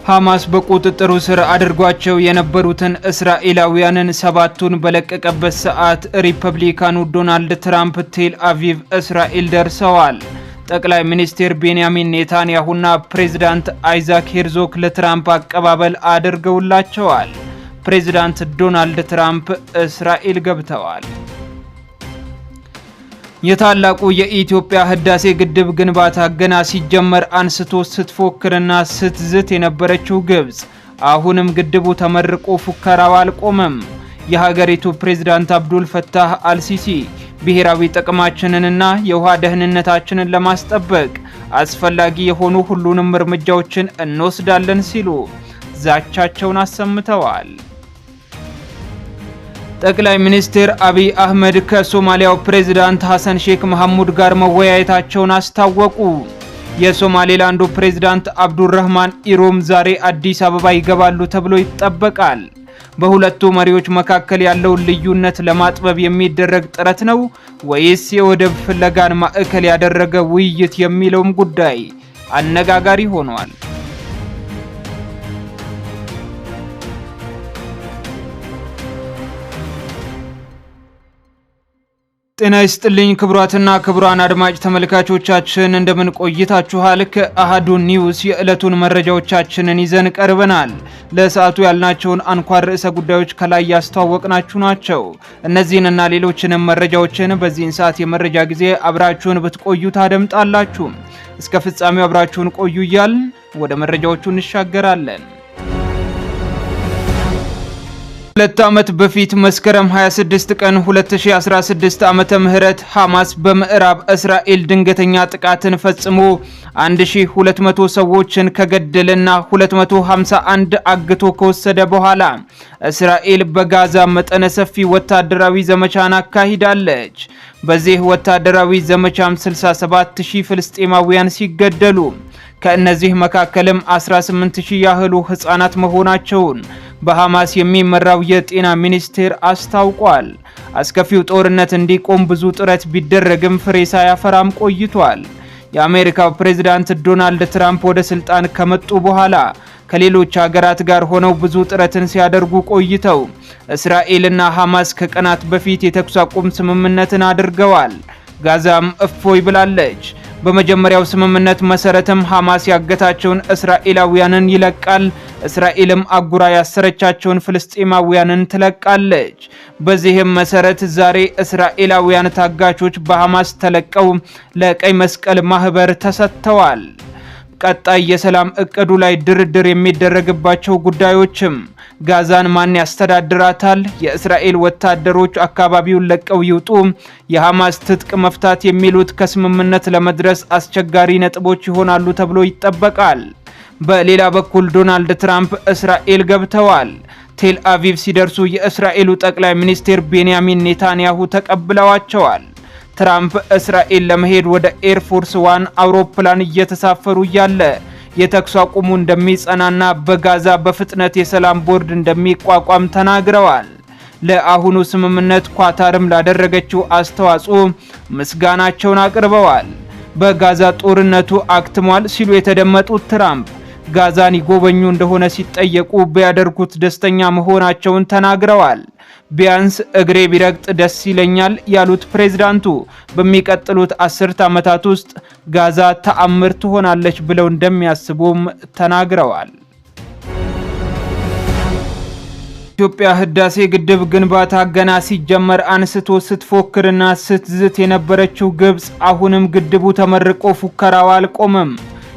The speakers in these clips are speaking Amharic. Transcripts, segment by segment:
ሐማስ በቁጥጥሩ ስር አድርጓቸው የነበሩትን እስራኤላውያንን ሰባቱን በለቀቀበት ሰዓት ሪፐብሊካኑ ዶናልድ ትራምፕ ቴል አቪቭ እስራኤል ደርሰዋል። ጠቅላይ ሚኒስትር ቤንያሚን ኔታንያሁና ፕሬዝዳንት አይዛክ ሄርዞግ ለትራምፕ አቀባበል አድርገውላቸዋል። ፕሬዝዳንት ዶናልድ ትራምፕ እስራኤል ገብተዋል። የታላቁ የኢትዮጵያ ህዳሴ ግድብ ግንባታ ገና ሲጀመር አንስቶ ስትፎክርና ስትዝት የነበረችው ግብጽ አሁንም ግድቡ ተመርቆ ፉከራው አልቆመም። የሀገሪቱ ፕሬዝዳንት አብዱል ፈታህ አልሲሲ ብሔራዊ ጥቅማችንንና የውሃ ደህንነታችንን ለማስጠበቅ አስፈላጊ የሆኑ ሁሉንም እርምጃዎችን እንወስዳለን ሲሉ ዛቻቸውን አሰምተዋል። ጠቅላይ ሚኒስትር አብይ አህመድ ከሶማሊያው ፕሬዝዳንት ሐሰን ሼክ መሐሙድ ጋር መወያየታቸውን አስታወቁ። የሶማሌላንዱ ፕሬዝዳንት አብዱራህማን ኢሮም ዛሬ አዲስ አበባ ይገባሉ ተብሎ ይጠበቃል። በሁለቱ መሪዎች መካከል ያለውን ልዩነት ለማጥበብ የሚደረግ ጥረት ነው ወይስ የወደብ ፍለጋን ማዕከል ያደረገ ውይይት የሚለውም ጉዳይ አነጋጋሪ ሆኗል። ጤና ይስጥልኝ ክቡራትና ክቡራን አድማጭ ተመልካቾቻችን እንደምን ቆይታችኋል? ከአሃዱ ኒውስ የዕለቱን መረጃዎቻችንን ይዘን ቀርበናል። ለሰዓቱ ያልናቸውን አንኳር ርዕሰ ጉዳዮች ከላይ ያስተዋወቅናችሁ ናቸው። እነዚህንና ሌሎችንም መረጃዎችን በዚህን ሰዓት የመረጃ ጊዜ አብራችሁን ብትቆዩ ታደምጣላችሁ። እስከ ፍጻሜው አብራችሁን ቆዩ እያልን ወደ መረጃዎቹ እንሻገራለን። 2 ዓመት በፊት መስከረም 26 ቀን 2016 ዓመተ ምህረት ሐማስ በምዕራብ እስራኤል ድንገተኛ ጥቃትን ፈጽሞ 1200 ሰዎችን ከገደለና 251 አግቶ ከወሰደ በኋላ እስራኤል በጋዛ መጠነ ሰፊ ወታደራዊ ዘመቻን አካሂዳለች። በዚህ ወታደራዊ ዘመቻም 67000 ፍልስጤማውያን ሲገደሉ ከእነዚህ መካከልም 18000 ያህሉ ህፃናት መሆናቸውን በሐማስ የሚመራው የጤና ሚኒስቴር አስታውቋል። አስከፊው ጦርነት እንዲቆም ብዙ ጥረት ቢደረግም ፍሬ ሳያፈራም ቆይቷል። የአሜሪካው ፕሬዝዳንት ዶናልድ ትራምፕ ወደ ስልጣን ከመጡ በኋላ ከሌሎች ሀገራት ጋር ሆነው ብዙ ጥረትን ሲያደርጉ ቆይተው እስራኤልና ሐማስ ከቀናት በፊት የተኩስ አቁም ስምምነትን አድርገዋል። ጋዛም እፎይ ብላለች። በመጀመሪያው ስምምነት መሰረትም ሐማስ ያገታቸውን እስራኤላውያንን ይለቃል፣ እስራኤልም አጉራ ያሰረቻቸውን ፍልስጤማውያንን ትለቃለች። በዚህም መሰረት ዛሬ እስራኤላውያን ታጋቾች በሐማስ ተለቀው ለቀይ መስቀል ማህበር ተሰጥተዋል። ቀጣይ የሰላም እቅዱ ላይ ድርድር የሚደረግባቸው ጉዳዮችም ጋዛን ማን ያስተዳድራታል፣ የእስራኤል ወታደሮች አካባቢውን ለቀው ይውጡ፣ የሐማስ ትጥቅ መፍታት የሚሉት ከስምምነት ለመድረስ አስቸጋሪ ነጥቦች ይሆናሉ ተብሎ ይጠበቃል። በሌላ በኩል ዶናልድ ትራምፕ እስራኤል ገብተዋል። ቴል አቪቭ ሲደርሱ የእስራኤሉ ጠቅላይ ሚኒስትር ቤንያሚን ኔታንያሁ ተቀብለዋቸዋል። ትራምፕ እስራኤል ለመሄድ ወደ ኤርፎርስ ዋን አውሮፕላን እየተሳፈሩ እያለ የተኩስ አቁሙ እንደሚጸናና በጋዛ በፍጥነት የሰላም ቦርድ እንደሚቋቋም ተናግረዋል። ለአሁኑ ስምምነት ኳታርም ላደረገችው አስተዋጽኦ ምስጋናቸውን አቅርበዋል። በጋዛ ጦርነቱ አክትሟል ሲሉ የተደመጡት ትራምፕ ጋዛን ይጎበኙ እንደሆነ ሲጠየቁ ቢያደርጉት ደስተኛ መሆናቸውን ተናግረዋል። ቢያንስ እግሬ ቢረግጥ ደስ ይለኛል ያሉት ፕሬዝዳንቱ በሚቀጥሉት 10 ዓመታት ውስጥ ጋዛ ተአምር ትሆናለች ብለው እንደሚያስቡም ተናግረዋል። ኢትዮጵያ ህዳሴ ግድብ ግንባታ ገና ሲጀመር አንስቶ ስትፎክርና ስትዝት የነበረችው ግብጽ አሁንም ግድቡ ተመርቆ ፉከራው አልቆመም።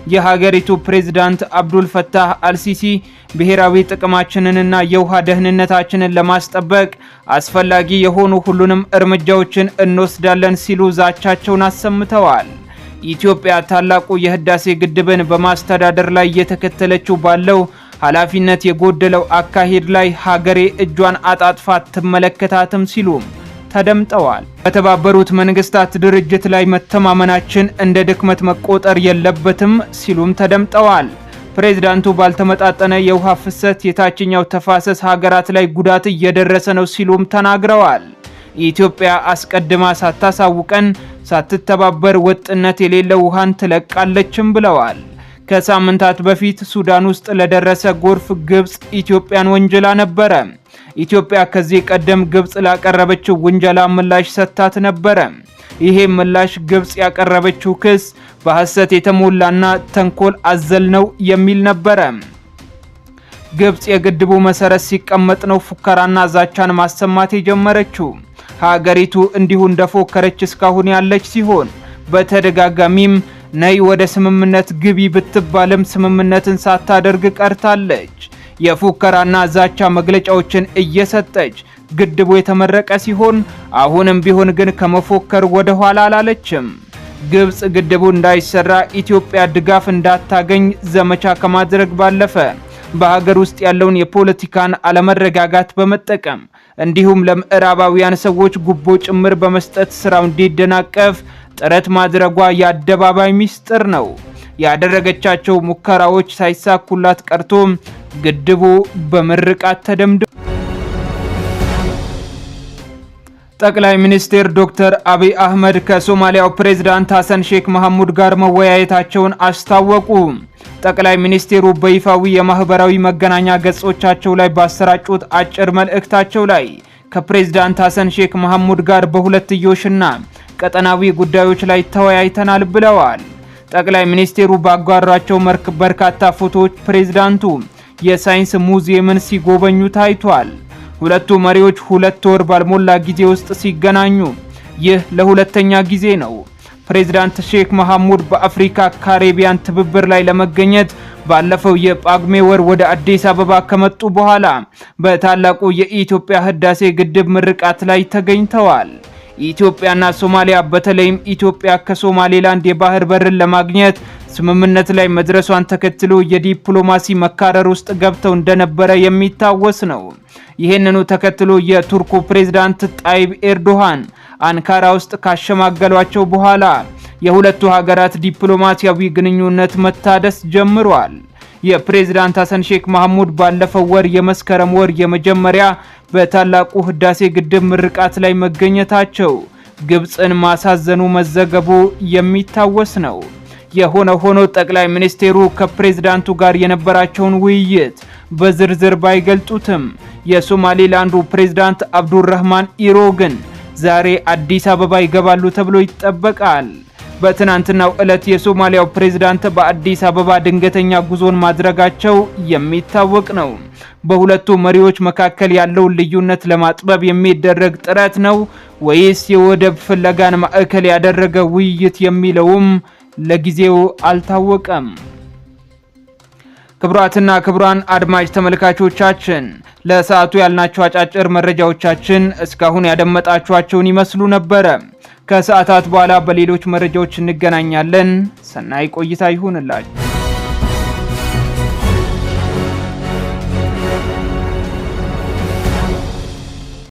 የሀገሪቱ ፕሬዝዳንት አብዱል ፈታህ አልሲሲ ብሔራዊ ጥቅማችንንና የውሃ ደህንነታችንን ለማስጠበቅ አስፈላጊ የሆኑ ሁሉንም እርምጃዎችን እንወስዳለን ሲሉ ዛቻቸውን አሰምተዋል። ኢትዮጵያ ታላቁ የህዳሴ ግድብን በማስተዳደር ላይ እየተከተለችው ባለው ኃላፊነት የጎደለው አካሄድ ላይ ሀገሬ እጇን አጣጥፋ አትመለከታትም ሲሉ ተደምጠዋል። በተባበሩት መንግስታት ድርጅት ላይ መተማመናችን እንደ ድክመት መቆጠር የለበትም ሲሉም ተደምጠዋል። ፕሬዝዳንቱ ባልተመጣጠነ የውሃ ፍሰት የታችኛው ተፋሰስ ሀገራት ላይ ጉዳት እየደረሰ ነው ሲሉም ተናግረዋል። ኢትዮጵያ አስቀድማ ሳታሳውቀን ሳትተባበር ወጥነት የሌለው ውሃን ትለቃለችም ብለዋል። ከሳምንታት በፊት ሱዳን ውስጥ ለደረሰ ጎርፍ ግብጽ ኢትዮጵያን ወንጀላ ነበረ። ኢትዮጵያ ከዚህ ቀደም ግብጽ ላቀረበችው ውንጀላ ምላሽ ሰጥታት ነበረ። ይሄ ምላሽ ግብጽ ያቀረበችው ክስ በሐሰት የተሞላና ተንኮል አዘል ነው የሚል ነበረ። ግብጽ የግድቡ መሰረት ሲቀመጥ ነው ፉከራና ዛቻን ማሰማት የጀመረችው። ሀገሪቱ እንዲሁ እንደፎከረች እስካሁን ያለች ሲሆን በተደጋጋሚም ነይ ወደ ስምምነት ግቢ ብትባልም ስምምነትን ሳታደርግ ቀርታለች። የፉከራና ዛቻ መግለጫዎችን እየሰጠች ግድቡ የተመረቀ ሲሆን አሁንም ቢሆን ግን ከመፎከር ወደ ኋላ አላለችም። ግብጽ ግድቡ እንዳይሰራ ኢትዮጵያ ድጋፍ እንዳታገኝ ዘመቻ ከማድረግ ባለፈ በሀገር ውስጥ ያለውን የፖለቲካን አለመረጋጋት በመጠቀም እንዲሁም ለምዕራባውያን ሰዎች ጉቦ ጭምር በመስጠት ስራው እንዲደናቀፍ ጥረት ማድረጓ የአደባባይ ሚስጥር ነው። ያደረገቻቸው ሙከራዎች ሳይሳኩላት ቀርቶ ግድቡ በምርቃት ተደምድሟል። ጠቅላይ ሚኒስትር ዶክተር አብይ አህመድ ከሶማሊያው ፕሬዝዳንት ሐሰን ሼክ መሐሙድ ጋር መወያየታቸውን አስታወቁ። ጠቅላይ ሚኒስትሩ በይፋዊ የማህበራዊ መገናኛ ገጾቻቸው ላይ ባሰራጩት አጭር መልእክታቸው ላይ ከፕሬዝዳንት ሐሰን ሼክ መሐሙድ ጋር በሁለትዮሽና ቀጠናዊ ጉዳዮች ላይ ተወያይተናል ብለዋል። ጠቅላይ ሚኒስትሩ ባጋሯቸው በርካታ ፎቶዎች ፕሬዝዳንቱ የሳይንስ ሙዚየምን ሲጎበኙ ታይቷል። ሁለቱ መሪዎች 2 ወር ባልሞላ ጊዜ ውስጥ ሲገናኙ ይህ ለሁለተኛ ጊዜ ነው። ፕሬዝዳንት ሼክ መሐሙድ በአፍሪካ ካሪቢያን ትብብር ላይ ለመገኘት ባለፈው የጳጉሜ ወር ወደ አዲስ አበባ ከመጡ በኋላ በታላቁ የኢትዮጵያ ህዳሴ ግድብ ምርቃት ላይ ተገኝተዋል። ኢትዮጵያና ሶማሊያ በተለይም ኢትዮጵያ ከሶማሌላንድ የባህር በርን ለማግኘት ስምምነት ላይ መድረሷን ተከትሎ የዲፕሎማሲ መካረር ውስጥ ገብተው እንደነበረ የሚታወስ ነው። ይህንኑ ተከትሎ የቱርኩ ፕሬዝዳንት ጣይብ ኤርዶሃን አንካራ ውስጥ ካሸማገሏቸው በኋላ የሁለቱ ሀገራት ዲፕሎማሲያዊ ግንኙነት መታደስ ጀምሯል። የፕሬዝዳንት ሐሰን ሼክ መሐሙድ ባለፈው ወር የመስከረም ወር የመጀመሪያ በታላቁ ህዳሴ ግድብ ምርቃት ላይ መገኘታቸው ግብጽን ማሳዘኑ መዘገቡ የሚታወስ ነው። የሆነ ሆኖ ጠቅላይ ሚኒስትሩ ከፕሬዝዳንቱ ጋር የነበራቸውን ውይይት በዝርዝር ባይገልጹትም የሶማሌላንዱ ፕሬዝዳንት አብዱራህማን ኢሮ ግን ዛሬ አዲስ አበባ ይገባሉ ተብሎ ይጠበቃል። በትናንትናው ዕለት የሶማሊያው ፕሬዝዳንት በአዲስ አበባ ድንገተኛ ጉዞን ማድረጋቸው የሚታወቅ ነው። በሁለቱ መሪዎች መካከል ያለውን ልዩነት ለማጥበብ የሚደረግ ጥረት ነው ወይስ የወደብ ፍለጋን ማዕከል ያደረገ ውይይት የሚለውም ለጊዜው አልታወቀም። ክቡራትና ክቡራን አድማጭ ተመልካቾቻችን ለሰዓቱ ያልናቸው አጫጭር መረጃዎቻችን እስካሁን ያደመጣችኋቸውን ይመስሉ ነበር። ከሰዓታት በኋላ በሌሎች መረጃዎች እንገናኛለን። ሰናይ ቆይታ ይሁንላችሁ።